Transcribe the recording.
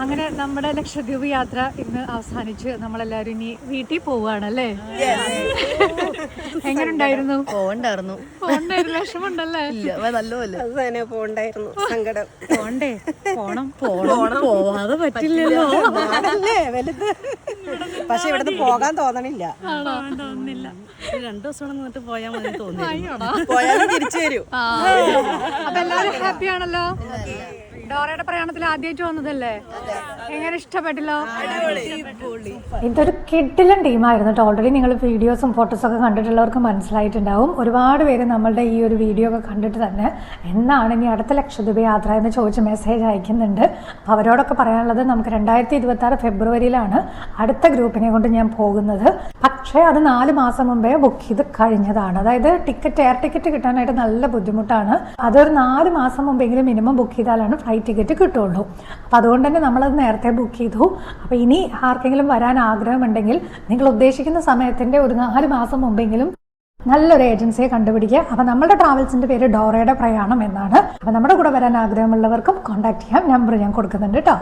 അങ്ങനെ നമ്മുടെ ലക്ഷദ്വീപ് യാത്ര ഇന്ന് അവസാനിച്ച് നമ്മളെല്ലാരും ഇനി വീട്ടിൽ പോവാണല്ലേ? എങ്ങനെ ഉണ്ടായിരുന്നു? പോണ്ടായിരുന്നു. വിഷമുണ്ടല്ലേ? നല്ലപോലെ പോണ്ടായിരുന്നു. സങ്കടം. പോണ്ടേ? പോണം പോവാതെ പറ്റില്ലല്ലോ. വലുത്. പക്ഷെ ഇവിടുന്ന് പോകാൻ തോന്നണില്ല. തോന്നുന്നില്ല. 2 ദിവസം നിന്നിട്ട് പോയാൽ മതി തോന്നി. പോയാലും തിരിച്ചു വരും. അപ്പൊ എല്ലാരും ഹാപ്പി ആണല്ലോ? ഡോറയുടെ പ്രയാണത്തിൽ ആദ്യമായിട്ട് വന്നതല്ലേ? എങ്ങനെ ഇഷ്ടപ്പെട്ടില്ലോ? ഇതൊരു കിഡിലൻ ടീമായിരുന്നു കേട്ടോ. ഓൾറെഡി നിങ്ങൾ വീഡിയോസും ഫോട്ടോസും ഒക്കെ കണ്ടിട്ടുള്ളവർക്ക് മനസ്സിലായിട്ടുണ്ടാവും. ഒരുപാട് പേര് നമ്മളുടെ ഈ ഒരു വീഡിയോ ഒക്കെ കണ്ടിട്ട് തന്നെ എന്നാണ് ഇനി അടുത്ത ലക്ഷദ്വീപ് യാത്ര എന്ന് ചോദിച്ച് മെസ്സേജ് അയക്കുന്നുണ്ട്. അപ്പോൾ അവരോടൊക്കെ പറയാനുള്ളത്, നമുക്ക് 2026 ഫെബ്രുവരിയിലാണ് അടുത്ത ഗ്രൂപ്പിനെ കൊണ്ട് ഞാൻ പോകുന്നത്. പക്ഷേ അത് 4 മാസം മുമ്പേ ബുക്ക് ചെയ്ത് കഴിഞ്ഞതാണ്. അതായത് എയർ ടിക്കറ്റ് കിട്ടാനായിട്ട് നല്ല ബുദ്ധിമുട്ടാണ്. അതൊരു 4 മാസം മുമ്പെങ്കിലും മിനിമം ബുക്ക് ചെയ്താലാണ് ഫ്ലൈറ്റ് ടിക്കറ്റ് കിട്ടുള്ളൂ. അപ്പം അതുകൊണ്ട് തന്നെ നമ്മളത് നേരത്തെ ബുക്ക് ചെയ്തു. അപ്പോൾ ഇനി ആർക്കെങ്കിലും വരാൻ ആഗ്രഹമുണ്ടെങ്കിൽ നിങ്ങൾ ഉദ്ദേശിക്കുന്ന സമയത്തിൻ്റെ ഒരു 4 മാസം മുമ്പെങ്കിലും നല്ലൊരു ഏജൻസിയെ കണ്ടുപിടിക്കുക. അപ്പം നമ്മുടെ ട്രാവൽസിൻ്റെ പേര് ഡോറയുടെ പ്രയാണം എന്നാണ്. അപ്പം നമ്മുടെ കൂടെ വരാൻ ആഗ്രഹമുള്ളവർക്കും കോൺടാക്ട് ചെയ്യാം. നമ്പർ ഞാൻ കൊടുക്കുന്നുണ്ട് കേട്ടോ.